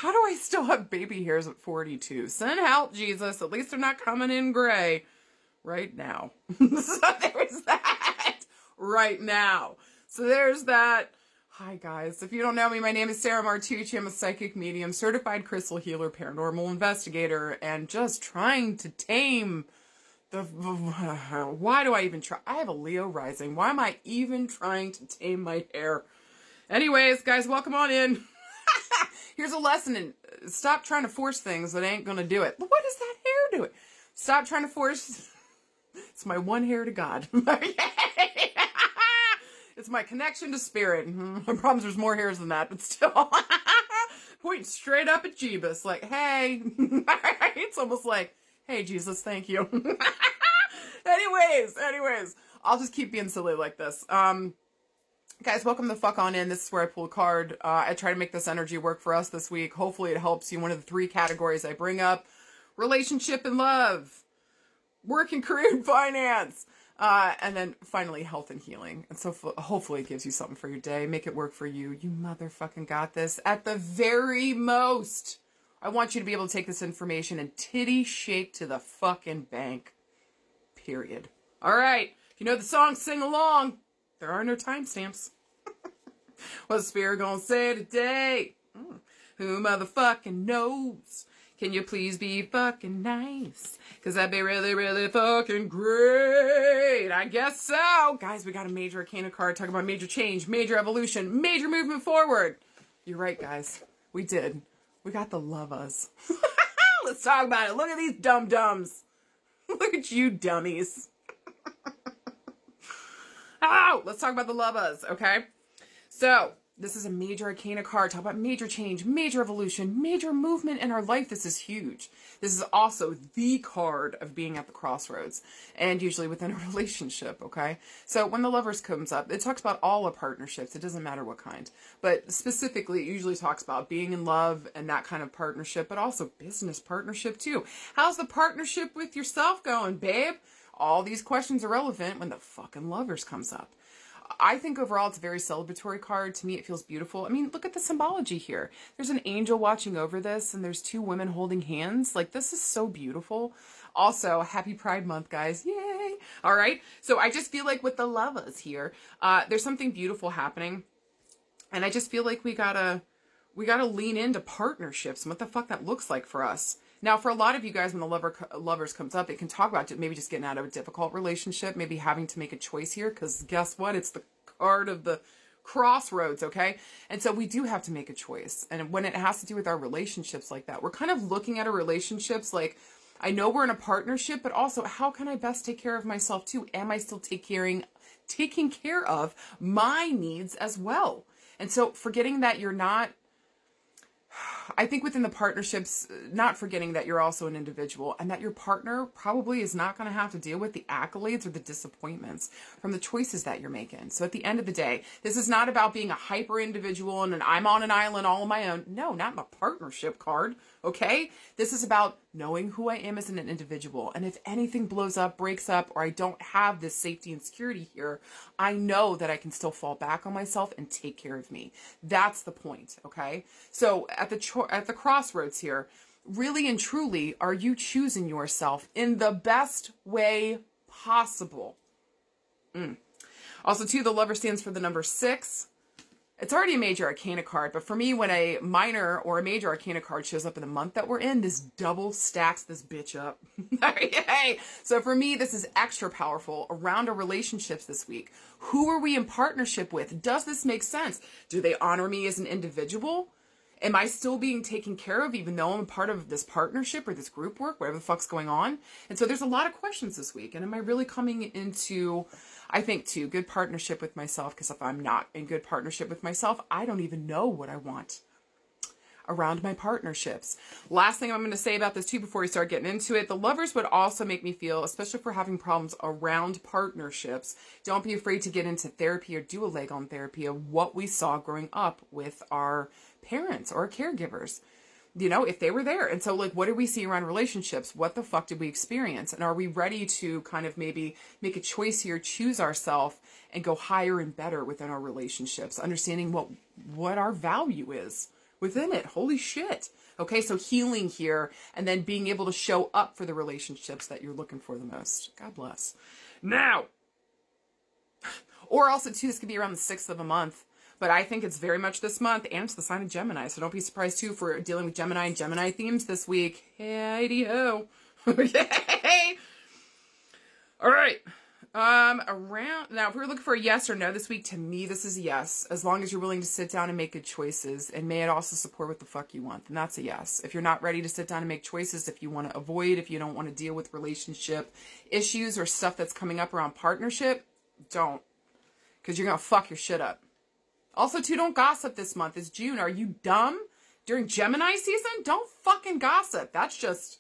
how do I still have baby hairs at 42? Send help, Jesus. At least they're not coming in gray right now. So there's that right now. So there's that. Hi, guys. If you don't know me, my name is Sarah Martucci. I'm a psychic medium, certified crystal healer, paranormal investigator, and just trying to tame why do I even try? I have a Leo rising. Why am I even trying to tame my hair? Anyways, guys, welcome on in. Here's a lesson in stop trying to force things that ain't gonna do it. What is that hair doing? Stop trying to force. It's my one hair to God. It's my connection to spirit. I promise there's more hairs than that, but still. Pointing straight up at Jeebus, like, hey. It's almost like, hey, Jesus, thank you. Anyways, I'll just keep being silly like this. Guys, welcome the fuck on in. This is where I pull a card. I try to make this energy work for us this week. Hopefully it helps you. One of the 3 categories I bring up: relationship and love, work and career and finance, and then finally health and healing. And so hopefully it gives you something for your day. Make it work for you. You motherfucking got this. At the very most, I want you to be able to take this information and titty shake to the fucking bank. Period. All right. If you know the song, sing along. There are no timestamps. What's Spirit gonna say today? Who motherfucking knows? Can you please be fucking nice? Because that'd be really, really fucking great. I guess so. Guys, we got a major arcana card talking about major change, major evolution, major movement forward. You're right, guys. We did. We got the lovers. Let's talk about it. Look at these dum-dums. Look at you dummies. Oh, let's talk about the lovers, okay? So, this is a major arcana card. Talk about major change, major evolution, major movement in our life. This is huge. This is also the card of being at the crossroads, and usually within a relationship, okay? So when the lovers comes up, it talks about all of partnerships. It doesn't matter what kind. But specifically, it usually talks about being in love and that kind of partnership, but also business partnership too. How's the partnership with yourself going, babe? All these questions are relevant when the fucking lovers comes up. I think overall it's a very celebratory card. To me, it feels beautiful. I mean, look at the symbology here. There's an angel watching over this, and there's 2 women holding hands. Like, this is so beautiful. Also, happy Pride Month, guys. Yay! All right. So I just feel like with the lovers here, there's something beautiful happening. And I just feel like we gotta lean into partnerships and what the fuck that looks like for us. Now, for a lot of you guys, when the lovers comes up, it can talk about maybe just getting out of a difficult relationship, maybe having to make a choice here, because guess what? It's the card of the crossroads, okay? And so we do have to make a choice. And when it has to do with our relationships like that, we're kind of looking at our relationships like, I know we're in a partnership, but also how can I best take care of myself too? Am I still taking care of my needs as well? And so forgetting that you're not, I think within the partnerships, not forgetting that you're also an individual and that your partner probably is not going to have to deal with the accolades or the disappointments from the choices that you're making. So at the end of the day, this is not about being a hyper individual and I'm on an island all on my own. No, not in a partnership card. Okay. This is about knowing who I am as an individual. And if anything blows up, breaks up, or I don't have this safety and security here, I know that I can still fall back on myself and take care of me. That's the point. Okay. So at the crossroads here, really and truly, are you choosing yourself in the best way possible? Also, too, the lover stands for the number 6. It's already a major arcana card, but for me, when a minor or a major arcana card shows up in the month that we're in, this double stacks this bitch up. Okay. So for me, this is extra powerful around our relationships this week. Who are we in partnership with? Does this make sense? Do they honor me as an individual? Am I still being taken care of even though I'm a part of this partnership or this group work, whatever the fuck's going on? And so there's a lot of questions this week. And am I really coming into, I think, too, good partnership with myself? Because if I'm not in good partnership with myself, I don't even know what I want around my partnerships. Last thing I'm going to say about this too before we start getting into it, the lovers would also make me feel, especially if we're having problems around partnerships, don't be afraid to get into therapy or do a leg on therapy of what we saw growing up with our parents or caregivers. You know, if they were there. And so, like, what did we see around relationships? What the fuck did we experience? And are we ready to kind of maybe make a choice here, choose ourselves, and go higher and better within our relationships, understanding what our value is within it. Holy shit. Okay, so healing here, and then being able to show up for the relationships that you're looking for the most. God bless. Now, or also too, this could be around the 6th of a month, but I think it's very much this month, and it's the sign of Gemini, so don't be surprised too if we're dealing with Gemini and Gemini themes this week. Hey, ho. Yay! All right. Around now, if we're looking for a yes or no this week, to me, this is a yes. As long as you're willing to sit down and make good choices, and may it also support what the fuck you want, then that's a yes. If you're not ready to sit down and make choices, if you want to avoid, if you don't want to deal with relationship issues or stuff that's coming up around partnership, don't, because you're gonna fuck your shit up. Also, too, don't gossip this month. It's June. Are you dumb? During Gemini season, don't fucking gossip. That's just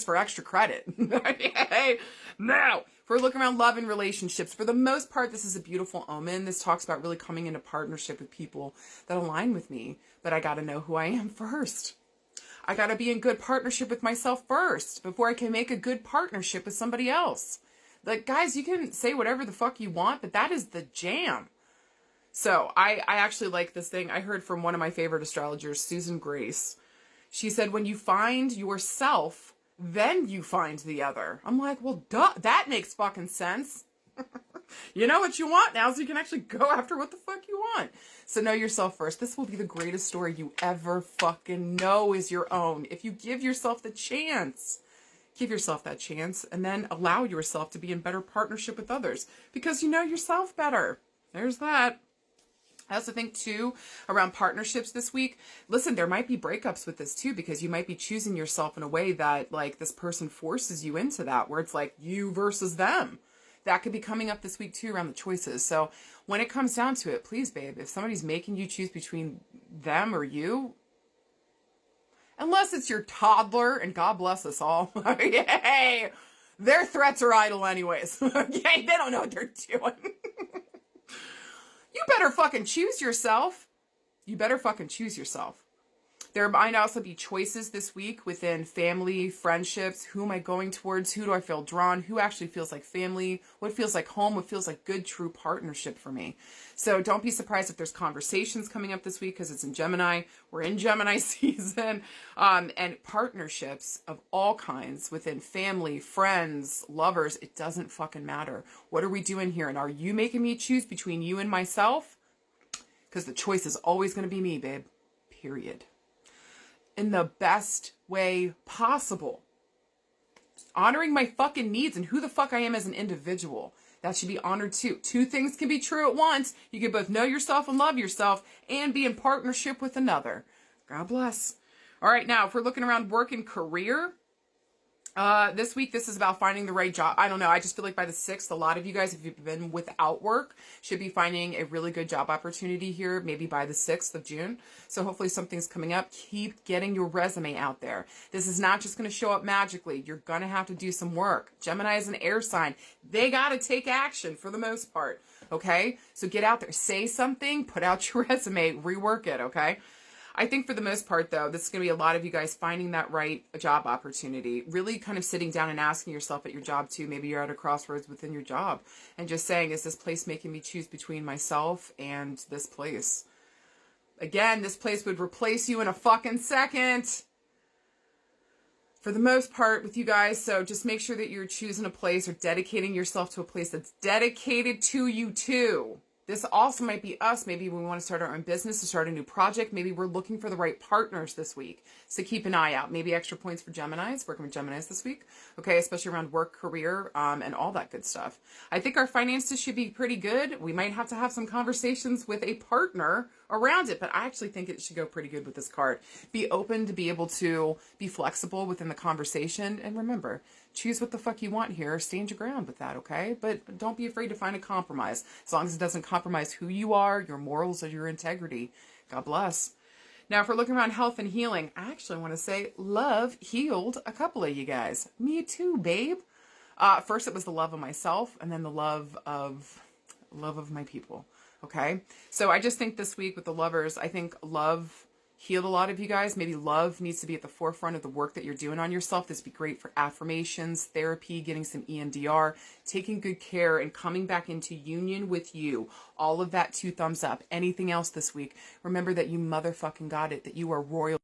for extra credit. Okay. Now, if we're looking around love and relationships, for the most part, this is a beautiful omen. This talks about really coming into partnership with people that align with me. But I got to know who I am first. I got to be in good partnership with myself first before I can make a good partnership with somebody else. Like, guys, you can say whatever the fuck you want, but that is the jam. So I actually like this thing. I heard from one of my favorite astrologers, Susan Grace. She said, when you find yourself, then you find the other. I'm like, well, duh, that makes fucking sense. You know what you want now, so you can actually go after what the fuck you want. So know yourself first. This will be the greatest story you ever fucking know is your own. If you give yourself the chance, give yourself that chance, and then allow yourself to be in better partnership with others because you know yourself better. There's that. I also think, too, around partnerships this week, listen, there might be breakups with this, too, because you might be choosing yourself in a way that, like, this person forces you into that, where it's like you versus them. That could be coming up this week, too, around the choices. So when it comes down to it, please, babe, if somebody's making you choose between them or you, unless it's your toddler, and God bless us all, hey, their threats are idle anyways. Okay, they don't know what they're doing. You better fucking choose yourself. You better fucking choose yourself. There might also be choices this week within family, friendships. Who am I going towards? Who do I feel drawn? Who actually feels like family? What feels like home? What feels like good, true partnership for me? So don't be surprised if there's conversations coming up this week because it's in Gemini. We're in Gemini season. And partnerships of all kinds within family, friends, lovers. It doesn't fucking matter. What are we doing here? And are you making me choose between you and myself? Because the choice is always going to be me, babe. Period. In the best way possible. Honoring my fucking needs and who the fuck I am as an individual. That should be honored too. Two things can be true at once. You can both know yourself and love yourself and be in partnership with another. God bless. All right, now, if we're looking around work and career, this week, this is about finding the right job. I don't know. I just feel like by the 6th, a lot of you guys, if you've been without work, should be finding a really good job opportunity here, maybe by the 6th of June. So hopefully something's coming up. Keep getting your resume out there. This is not just going to show up magically. You're going to have to do some work. Gemini is an air sign. They got to take action for the most part. Okay? So get out there. Say something. Put out your resume. Rework it. Okay? I think for the most part, though, this is going to be a lot of you guys finding that right job opportunity. Really kind of sitting down and asking yourself at your job, too. Maybe you're at a crossroads within your job. And just saying, is this place making me choose between myself and this place? Again, this place would replace you in a fucking second. For the most part with you guys. So just make sure that you're choosing a place or dedicating yourself to a place that's dedicated to you, too. This also might be us. Maybe we want to start our own business, to start a new project. Maybe we're looking for the right partners this week. So keep an eye out. Maybe extra points for Geminis, working with Geminis this week. Okay, especially around work, career, and all that good stuff. I think our finances should be pretty good. We might have to have some conversations with a partner around it, but I actually think it should go pretty good with this card. Be open to be able to be flexible within the conversation. And remember, choose what the fuck you want here. Stand your ground with that, okay? But don't be afraid to find a compromise. As long as it doesn't compromise who you are, your morals, or your integrity. God bless. Now, if we're looking around health and healing, I actually want to say love healed a couple of you guys. Me too, babe. First, it was the love of myself, and then the love of my people. Okay? So I just think this week with the lovers, I think love healed a lot of you guys. Maybe love needs to be at the forefront of the work that you're doing on yourself. This would be great for affirmations, therapy, getting some EMDR, taking good care, and coming back into union with you. All of that 2 thumbs up. Anything else this week? Remember that you motherfucking got it, that you are royal.